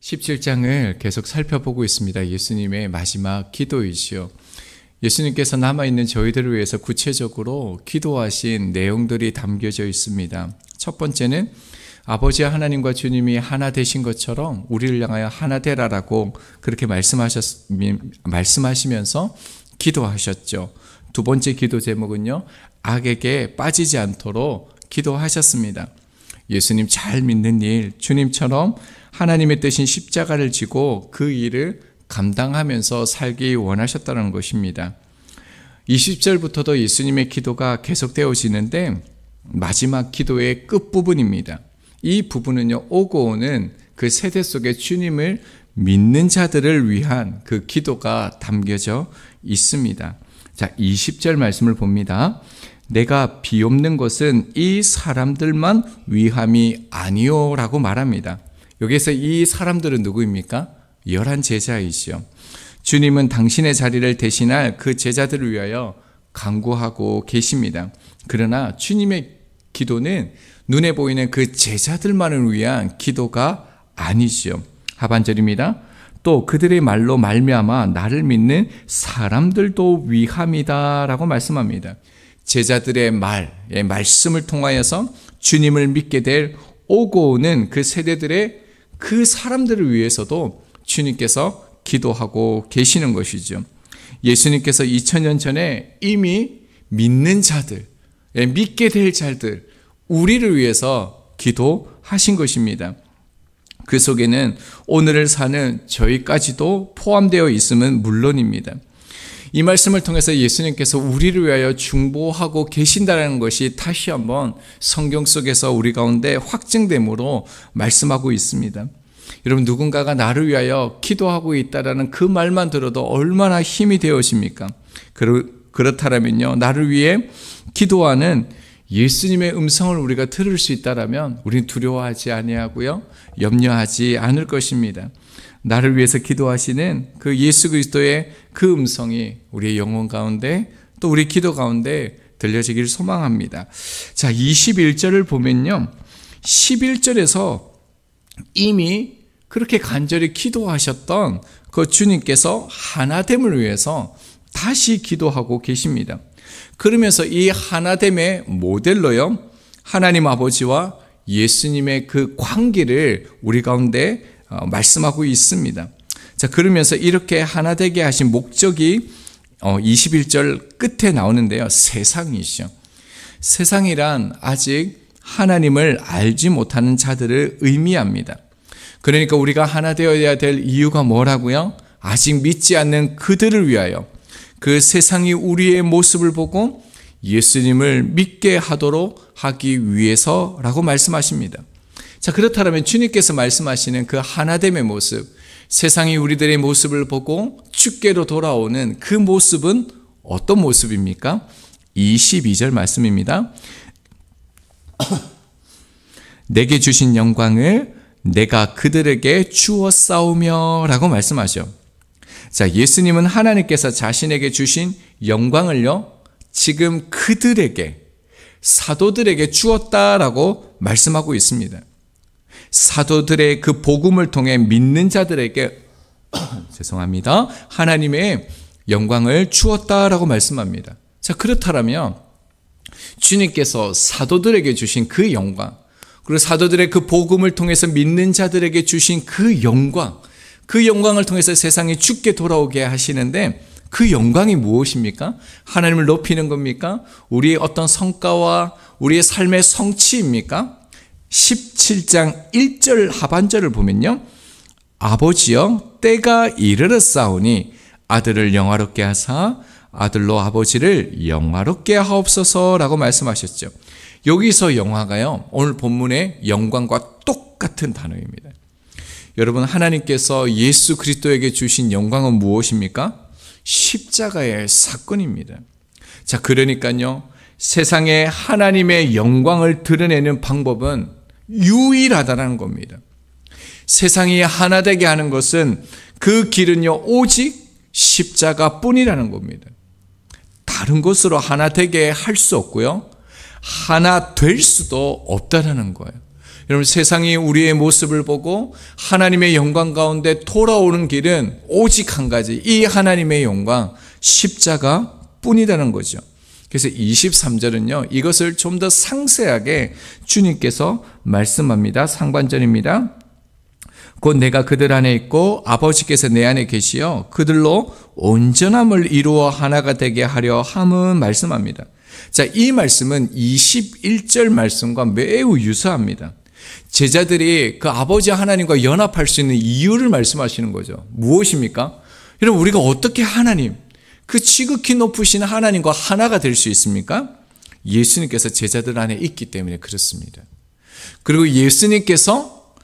17장을 계속 살펴보고 있습니다. 예수님의 마지막 기도이시요. 예수님께서 남아있는 저희들을 위해서 구체적으로 기도하신 내용들이 담겨져 있습니다. 첫 번째는 아버지 하나님과 주님이 하나 되신 것처럼 우리를 향하여 하나 되라라고 그렇게 말씀하시면서 기도하셨죠. 두 번째 기도 제목은요, 악에게 빠지지 않도록 기도하셨습니다. 예수님 잘 믿는 일, 주님처럼 하나님의 뜻인 십자가를 지고 그 일을 감당하면서 살기 원하셨다는 것입니다. 20절부터도 예수님의 기도가 계속되어지는데 마지막 기도의 끝부분입니다. 이 부분은요, 오고 오는 그 세대 속에 주님을 믿는 자들을 위한 그 기도가 담겨져 있습니다. 자, 20절 말씀을 봅니다. 내가 비옵는 것은 이 사람들만 위함이 아니오 라고 말합니다. 여기서 이 사람들은 누구입니까? 11 제자이시죠. 주님은 당신의 자리를 대신할 그 제자들을 위하여 간구하고 계십니다. 그러나 주님의 기도는 눈에 보이는 그 제자들만을 위한 기도가 아니죠. 하반절입니다. 또 그들의 말로 말미암아 나를 믿는 사람들도 위함이다 라고 말씀합니다. 제자들의 말씀을 통하여서 주님을 믿게 될 오고 오는 그 세대들의 그 사람들을 위해서도 주님께서 기도하고 계시는 것이죠. 예수님께서 2000년 전에 이미 믿는 자들, 믿게 될 자들, 우리를 위해서 기도하신 것입니다. 그 속에는 오늘을 사는 저희까지도 포함되어 있음은 물론입니다. 이 말씀을 통해서 예수님께서 우리를 위하여 중보하고 계신다는 것이 다시 한번 성경 속에서 우리 가운데 확증됨으로 말씀하고 있습니다. 여러분, 누군가가 나를 위하여 기도하고 있다라는 그 말만 들어도 얼마나 힘이 되어집니까? 그렇다면요, 나를 위해 기도하는 예수님의 음성을 우리가 들을 수 있다라면 우리는 두려워하지 아니하고요, 염려하지 않을 것입니다. 나를 위해서 기도하시는 그 예수 그리스도의 그 음성이 우리의 영혼 가운데 또 우리 기도 가운데 들려지길 소망합니다. 자, 21절을 보면요, 11절에서 이미 그렇게 간절히 기도하셨던 그 주님께서 하나됨을 위해서 다시 기도하고 계십니다. 그러면서 이 하나됨의 모델로요, 하나님 아버지와 예수님의 그 관계를 우리 가운데 말씀하고 있습니다. 자, 그러면서 이렇게 하나 되게 하신 목적이 21절 끝에 나오는데요, 세상이시죠. 세상이란 아직 하나님을 알지 못하는 자들을 의미합니다. 그러니까 우리가 하나 되어야 될 이유가 뭐라고요? 아직 믿지 않는 그들을 위하여 그 세상이 우리의 모습을 보고 예수님을 믿게 하도록 하기 위해서라고 말씀하십니다. 자, 그렇다면 주님께서 말씀하시는 그 하나됨의 모습, 세상이 우리들의 모습을 보고 주께로 돌아오는 그 모습은 어떤 모습입니까? 22절 말씀입니다. 내게 주신 영광을 내가 그들에게 주었사오며 라고 말씀하죠. 자, 예수님은 하나님께서 자신에게 주신 영광을요, 지금 그들에게, 사도들에게 주었다라고 말씀하고 있습니다. 사도들의 그 복음을 통해 믿는 자들에게 죄송합니다, 하나님의 영광을 주었다라고 말씀합니다. 자, 그렇다면 주님께서 사도들에게 주신 그 영광, 그리고 사도들의 그 복음을 통해서 믿는 자들에게 주신 그 영광을 통해서 세상이 주께 돌아오게 하시는데 그 영광이 무엇입니까? 하나님을 높이는 겁니까? 우리의 어떤 성과와 우리의 삶의 성취입니까? 17장 1절 하반절을 보면요, 아버지여 때가 이르렀사오니 아들을 영화롭게 하사 아들로 아버지를 영화롭게 하옵소서라고 말씀하셨죠. 여기서 영화가요, 오늘 본문의 영광과 똑같은 단어입니다. 여러분, 하나님께서 예수 그리스도에게 주신 영광은 무엇입니까? 십자가의 사건입니다. 자, 그러니까요, 세상에 하나님의 영광을 드러내는 방법은 유일하다는 겁니다. 세상이 하나 되게 하는 것은 그 길은요, 오직 십자가뿐이라는 겁니다. 다른 것으로 하나 되게 할 수 없고요, 하나 될 수도 없다는 거예요. 여러분, 세상이 우리의 모습을 보고 하나님의 영광 가운데 돌아오는 길은 오직 한 가지, 이 하나님의 영광, 십자가 뿐이라는 거죠. 그래서 23절은요, 이것을 좀 더 상세하게 주님께서 말씀합니다. 상반절입니다. 곧 내가 그들 안에 있고 아버지께서 내 안에 계시어 그들로 온전함을 이루어 하나가 되게 하려 함은 말씀합니다. 자, 이 말씀은 21절 말씀과 매우 유사합니다. 제자들이 그 아버지 하나님과 연합할 수 있는 이유를 말씀하시는 거죠. 무엇입니까? 여러분, 우리가 어떻게 하나님, 그 지극히 높으신 하나님과 하나가 될 수 있습니까? 예수님께서 제자들 안에 있기 때문에 그렇습니다. 그리고 예수님께서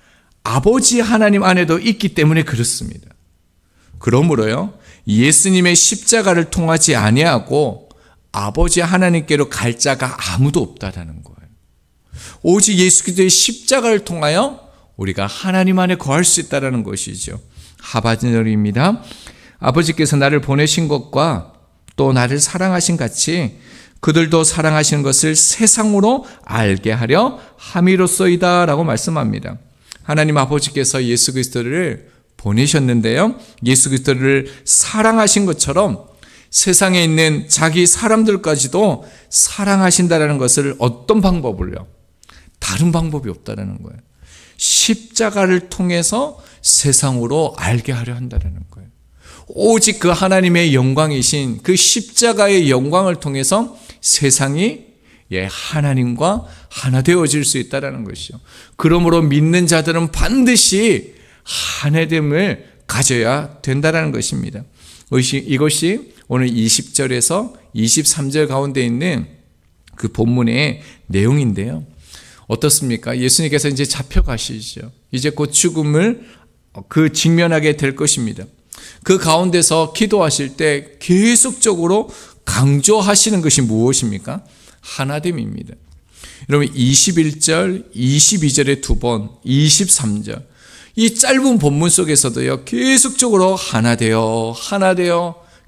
아버지 하나님 안에도 있기 때문에 그렇습니다. 그러므로요, 예수님의 십자가를 통하지 아니하고 아버지 하나님께로 갈 자가 아무도 없다라는 거예요. 오직 예수 그리스도의 십자가를 통하여 우리가 하나님 안에 거할 수 있다는 것이죠. 하반절입니다. 아버지께서 나를 보내신 것과 또 나를 사랑하신 같이 그들도 사랑하시는 것을 세상으로 알게 하려 함이로써이다 라고 말씀합니다. 하나님 아버지께서 예수 그리스도를 보내셨는데요, 예수 그리스도를 사랑하신 것처럼 세상에 있는 자기 사람들까지도 사랑하신다는 것을 어떤 방법을요? 다른 방법이 없다는 거예요. 십자가를 통해서 세상으로 알게 하려 한다는 거예요. 오직 그 하나님의 영광이신 그 십자가의 영광을 통해서 세상이 하나님과 하나 되어질 수 있다는 것이죠. 그러므로 믿는 자들은 반드시 하나됨을 가져야 된다는 것입니다. 이것이 오늘 20절에서 23절 가운데 있는 그 본문의 내용인데요. 어떻습니까? 예수님께서 이제 잡혀가시죠. 이제 곧 죽음을 직면하게 될 것입니다. 그 가운데서 기도하실 때 계속적으로 강조하시는 것이 무엇입니까? 하나됨입니다. 여러분, 21절, 22절에 두 번, 23절, 이 짧은 본문 속에서도요, 계속적으로 하나 되어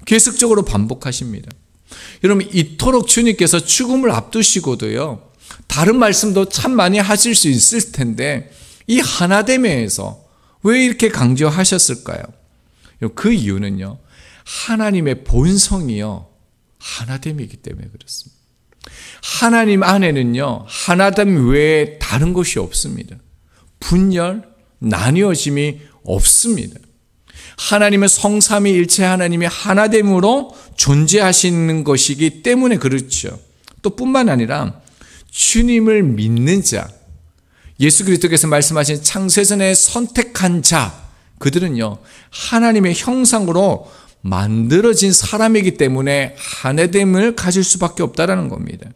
계속적으로 반복하십니다. 여러분, 이토록 주님께서 죽음을 앞두시고도요, 다른 말씀도 참 많이 하실 수 있을 텐데 이 하나됨에서 왜 이렇게 강조하셨을까요? 그 이유는요, 하나님의 본성이요, 하나됨이기 때문에 그렇습니다. 하나님 안에는요, 하나됨 외에 다른 것이 없습니다. 분열, 나뉘어짐이 없습니다. 하나님은 성삼위일체 하나님이 하나됨으로 존재하시는 것이기 때문에 그렇죠. 또 뿐만 아니라 주님을 믿는 자, 예수 그리스도께서 말씀하신 창세전에 선택한 자, 그들은요, 하나님의 형상으로 만들어진 사람이기 때문에 하나됨을 가질 수밖에 없다는 겁니다.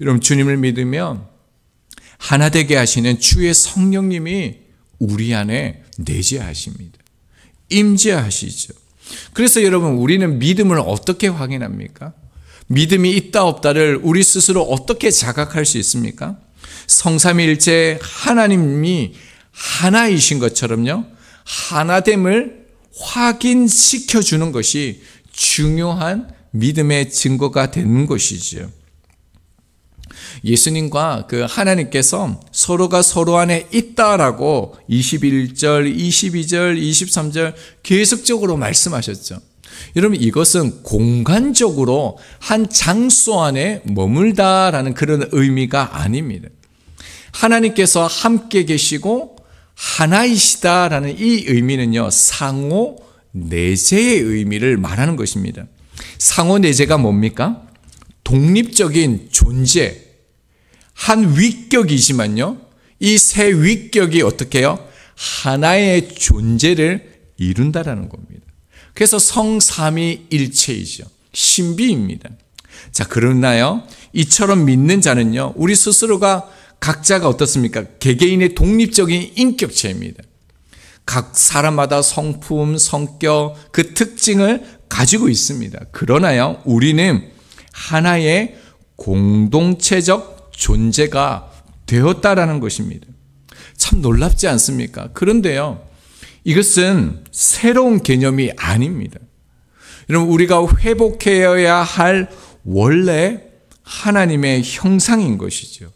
여러분, 주님을 믿으면 하나 되게 하시는 주의 성령님이 우리 안에 내재하십니다. 임재하시죠. 그래서 여러분, 우리는 믿음을 어떻게 확인합니까? 믿음이 있다 없다를 우리 스스로 어떻게 자각할 수 있습니까? 성삼위일체 하나님이 하나이신 것처럼요, 하나됨을 확인시켜주는 것이 중요한 믿음의 증거가 되는 것이죠. 예수님과 그 하나님께서 서로가 서로 안에 있다라고 21절, 22절, 23절 계속적으로 말씀하셨죠. 여러분, 이것은 공간적으로 한 장소 안에 머물다라는 그런 의미가 아닙니다. 하나님께서 함께 계시고 하나이시다라는 이 의미는요, 상호 내재의 의미를 말하는 것입니다. 상호 내재가 뭡니까? 독립적인 존재, 한 위격이지만요, 이 세 위격이 어떻게 해요? 하나의 존재를 이룬다라는 겁니다. 그래서 성삼위일체이죠. 신비입니다. 자, 그러나요, 이처럼 믿는 자는요, 우리 스스로가 각자가 어떻습니까? 개개인의 독립적인 인격체입니다. 각 사람마다 성품, 성격, 그 특징을 가지고 있습니다. 그러나요, 우리는 하나의 공동체적 존재가 되었다라는 것입니다. 참 놀랍지 않습니까? 그런데요, 이것은 새로운 개념이 아닙니다. 여러분, 우리가 회복해야 할 원래 하나님의 형상인 것이죠.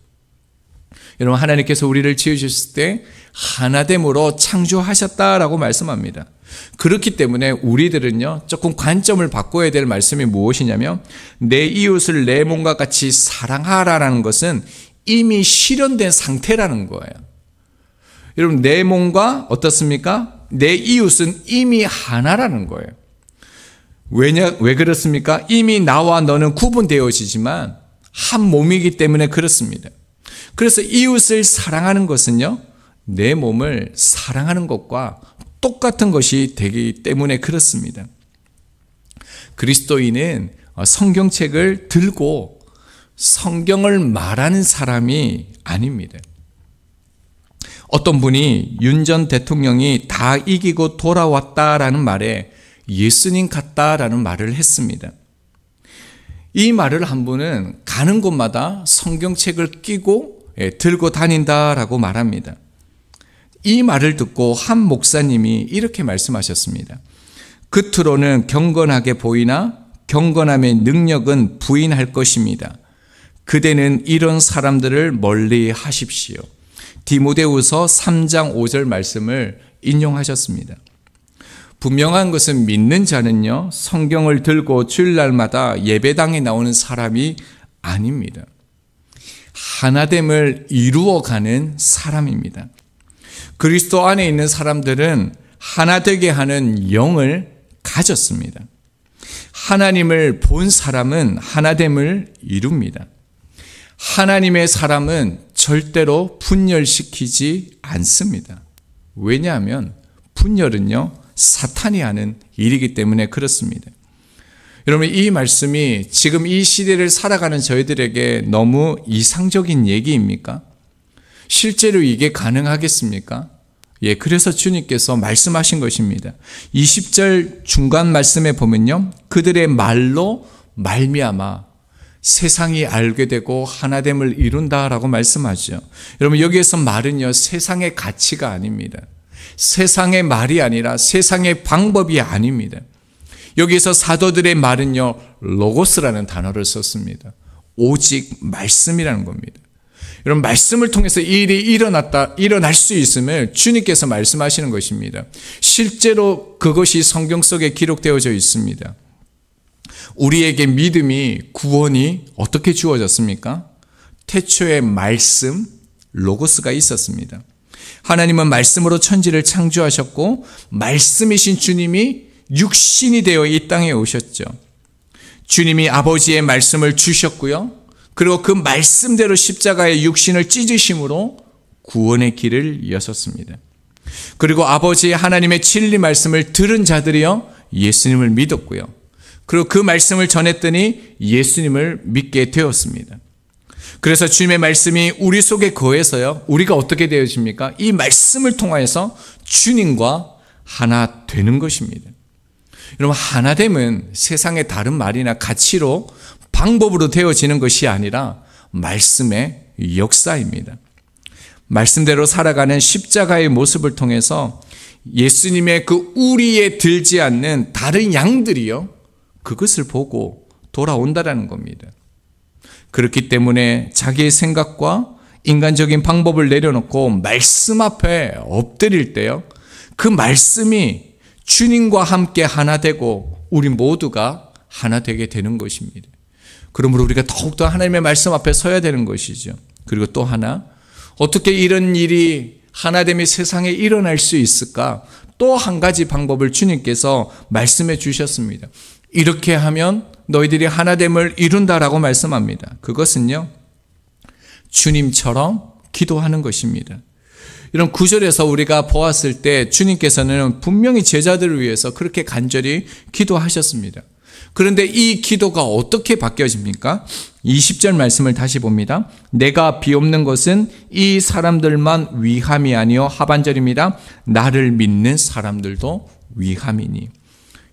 여러분, 하나님께서 우리를 지으셨을 때 하나됨으로 창조하셨다라고 말씀합니다. 그렇기 때문에 우리들은요, 조금 관점을 바꿔야 될 말씀이 무엇이냐면, 내 이웃을 내 몸과 같이 사랑하라는 것은 이미 실현된 상태라는 거예요. 여러분, 내 몸과 어떻습니까? 내 이웃은 이미 하나라는 거예요. 왜 그렇습니까? 이미 나와 너는 구분되어지지만 한 몸이기 때문에 그렇습니다. 그래서 이웃을 사랑하는 것은요, 내 몸을 사랑하는 것과 똑같은 것이 되기 때문에 그렇습니다. 그리스도인은 성경책을 들고 성경을 말하는 사람이 아닙니다. 어떤 분이 윤 전 대통령이 다 이기고 돌아왔다라는 말에 예수님 같다라는 말을 했습니다. 이 말을 한 분은 가는 곳마다 성경책을 끼고 들고 다닌다라고 말합니다. 이 말을 듣고 한 목사님이 이렇게 말씀하셨습니다. 겉으로는 경건하게 보이나 경건함의 능력은 부인할 것입니다. 그대는 이런 사람들을 멀리 하십시오. 디모데후서 3장 5절 말씀을 인용하셨습니다. 분명한 것은 믿는 자는요, 성경을 들고 주일날마다 예배당에 나오는 사람이 아닙니다. 하나됨을 이루어가는 사람입니다. 그리스도 안에 있는 사람들은 하나 되게 하는 영을 가졌습니다. 하나님을 본 사람은 하나됨을 이룹니다. 하나님의 사람은 절대로 분열시키지 않습니다. 왜냐하면 분열은요, 사탄이 하는 일이기 때문에 그렇습니다. 여러분, 이 말씀이 지금 이 시대를 살아가는 저희들에게 너무 이상적인 얘기입니까? 실제로 이게 가능하겠습니까? 예, 그래서 주님께서 말씀하신 것입니다. 20절 중간 말씀에 보면요, 그들의 말로 말미암아 세상이 알게 되고 하나됨을 이룬다라고 말씀하죠. 여러분, 여기에서 말은요, 세상의 가치가 아닙니다. 세상의 말이 아니라 세상의 방법이 아닙니다. 여기서 사도들의 말은요, 로고스라는 단어를 썼습니다. 오직 말씀이라는 겁니다. 여러분, 말씀을 통해서 이 일이 일어날 수 있음을 주님께서 말씀하시는 것입니다. 실제로 그것이 성경 속에 기록되어져 있습니다. 우리에게 믿음이, 구원이 어떻게 주어졌습니까? 태초에 말씀, 로고스가 있었습니다. 하나님은 말씀으로 천지를 창조하셨고, 말씀이신 주님이 육신이 되어 이 땅에 오셨죠. 주님이 아버지의 말씀을 주셨고요, 그리고 그 말씀대로 십자가의 육신을 찢으심으로 구원의 길을 여셨습니다. 그리고 아버지의 하나님의 진리 말씀을 들은 자들이요, 예수님을 믿었고요, 그리고 그 말씀을 전했더니 예수님을 믿게 되었습니다. 그래서 주님의 말씀이 우리 속에 거해서요, 우리가 어떻게 되어집니까? 이 말씀을 통하여서 주님과 하나 되는 것입니다. 여러분, 하나됨은 세상의 다른 말이나 가치로, 방법으로 되어지는 것이 아니라 말씀의 역사입니다. 말씀대로 살아가는 십자가의 모습을 통해서 예수님의 그 우리에 들지 않는 다른 양들이요, 그것을 보고 돌아온다라는 겁니다. 그렇기 때문에 자기의 생각과 인간적인 방법을 내려놓고 말씀 앞에 엎드릴 때요, 그 말씀이 주님과 함께 하나 되고 우리 모두가 하나 되게 되는 것입니다. 그러므로 우리가 더욱더 하나님의 말씀 앞에 서야 되는 것이죠. 그리고 또 하나, 어떻게 이런 일이 하나됨이 세상에 일어날 수 있을까? 또 한 가지 방법을 주님께서 말씀해 주셨습니다. 이렇게 하면 너희들이 하나됨을 이룬다라고 말씀합니다. 그것은요, 주님처럼 기도하는 것입니다. 이런 구절에서 우리가 보았을 때 주님께서는 분명히 제자들을 위해서 그렇게 간절히 기도하셨습니다. 그런데 이 기도가 어떻게 바뀌어집니까? 20절 말씀을 다시 봅니다. 내가 비옵는 것은 이 사람들만 위함이 아니요 하반절입니다. 나를 믿는 사람들도 위함이니.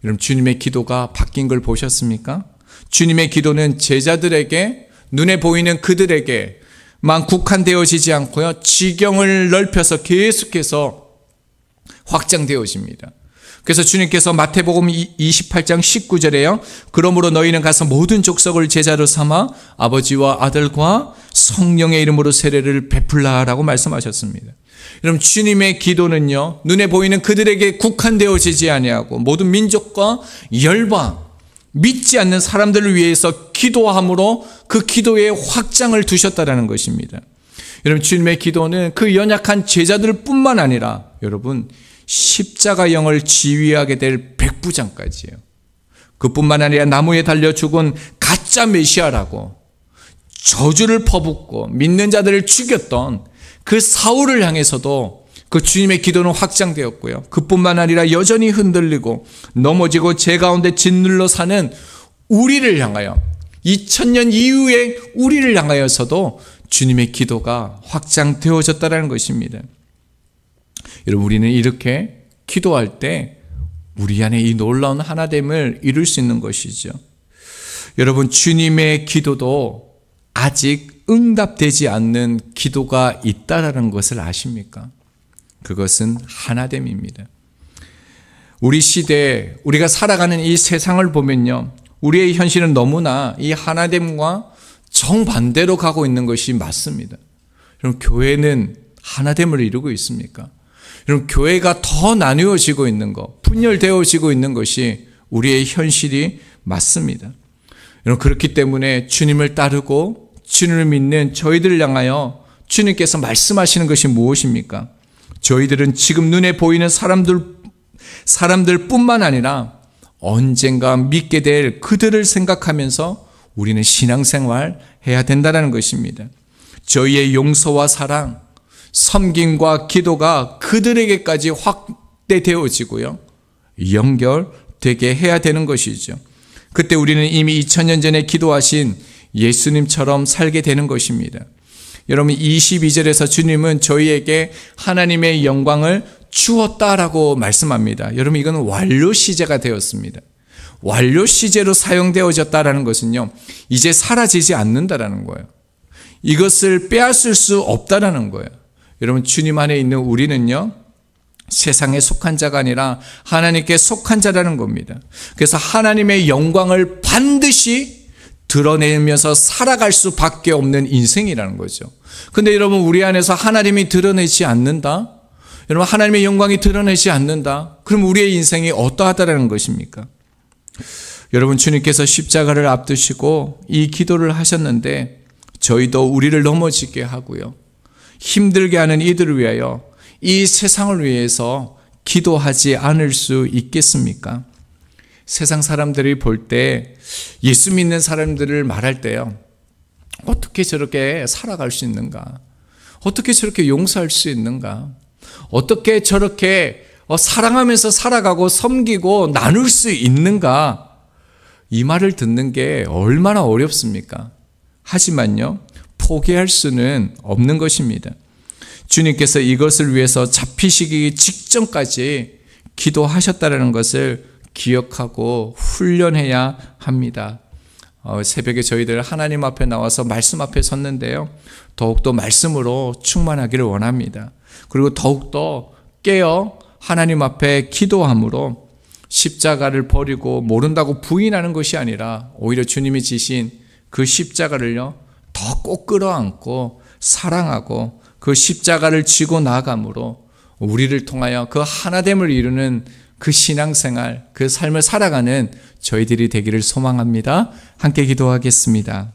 여러분, 주님의 기도가 바뀐 걸 보셨습니까? 주님의 기도는 제자들에게, 눈에 보이는 그들에게만 국한되어지지 않고요, 지경을 넓혀서 계속해서 확장되어집니다. 그래서 주님께서 마태복음 28장 19절에요. 그러므로 너희는 가서 모든 족속을 제자로 삼아 아버지와 아들과 성령의 이름으로 세례를 베풀라라고 말씀하셨습니다. 여러분, 주님의 기도는요, 눈에 보이는 그들에게 국한되어지지 아니하고 모든 민족과 열방, 믿지 않는 사람들을 위해서 기도함으로 그 기도의 확장을 두셨다라는 것입니다. 여러분, 주님의 기도는 그 연약한 제자들 뿐만 아니라 여러분, 십자가형을 지휘하게 될 백부장까지예요. 그뿐만 아니라 나무에 달려 죽은 가짜 메시아라고 저주를 퍼붓고 믿는 자들을 죽였던 그 사울을 향해서도 그 주님의 기도는 확장되었고요. 그뿐만 아니라 여전히 흔들리고 넘어지고 죄 가운데 짓눌러 사는 우리를 향하여 2000년 이후에 우리를 향하여서도 주님의 기도가 확장되어졌다는 것입니다. 여러분, 우리는 이렇게 기도할 때 우리 안에 이 놀라운 하나됨을 이룰 수 있는 것이죠. 여러분, 주님의 기도도 아직 응답되지 않는 기도가 있다라는 것을 아십니까? 그것은 하나됨입니다. 우리 시대에 우리가 살아가는 이 세상을 보면요, 우리의 현실은 너무나 이 하나됨과 정반대로 가고 있는 것이 맞습니다. 여러분, 교회는 하나됨을 이루고 있습니까? 여러분, 교회가 더 나누어지고 있는 것, 분열되어지고 있는 것이 우리의 현실이 맞습니다. 여러분, 그렇기 때문에 주님을 따르고 주님을 믿는 저희들을 향하여 주님께서 말씀하시는 것이 무엇입니까? 저희들은 지금 눈에 보이는 사람들뿐만 아니라 언젠가 믿게 될 그들을 생각하면서 우리는 신앙생활 해야 된다는 것입니다. 저희의 용서와 사랑, 섬김과 기도가 그들에게까지 확대되어지고요, 연결되게 해야 되는 것이죠. 그때 우리는 이미 2000년 전에 기도하신 예수님처럼 살게 되는 것입니다. 여러분, 22절에서 주님은 저희에게 하나님의 영광을 주었다라고 말씀합니다. 여러분, 이건 완료 시제가 되었습니다. 완료 시제로 사용되어졌다라는 것은요, 이제 사라지지 않는다라는 거예요. 이것을 빼앗을 수 없다라는 거예요. 여러분, 주님 안에 있는 우리는요, 세상에 속한 자가 아니라 하나님께 속한 자라는 겁니다. 그래서 하나님의 영광을 반드시 드러내면서 살아갈 수밖에 없는 인생이라는 거죠. 근데 여러분, 우리 안에서 하나님이 드러내지 않는다? 여러분, 하나님의 영광이 드러내지 않는다? 그럼 우리의 인생이 어떠하다라는 것입니까? 여러분, 주님께서 십자가를 앞두시고 이 기도를 하셨는데 저희도 우리를 넘어지게 하고요, 힘들게 하는 이들을 위하여 이 세상을 위해서 기도하지 않을 수 있겠습니까? 세상 사람들이 볼 때 예수 믿는 사람들을 말할 때요, 어떻게 저렇게 살아갈 수 있는가? 어떻게 저렇게 용서할 수 있는가? 어떻게 저렇게 사랑하면서 살아가고 섬기고 나눌 수 있는가? 이 말을 듣는 게 얼마나 어렵습니까? 하지만요, 포기할 수는 없는 것입니다. 주님께서 이것을 위해서 잡히시기 직전까지 기도하셨다는 것을 기억하고 훈련해야 합니다. 새벽에 저희들 하나님 앞에 나와서 말씀 앞에 섰는데요, 더욱더 말씀으로 충만하기를 원합니다. 그리고 더욱더 깨어 하나님 앞에 기도함으로 십자가를 버리고 모른다고 부인하는 것이 아니라 오히려 주님이 지신 그 십자가를요, 더 꼭 끌어안고 사랑하고 그 십자가를 지고 나아감으로 우리를 통하여 그 하나됨을 이루는 그 신앙생활, 그 삶을 살아가는 저희들이 되기를 소망합니다. 함께 기도하겠습니다.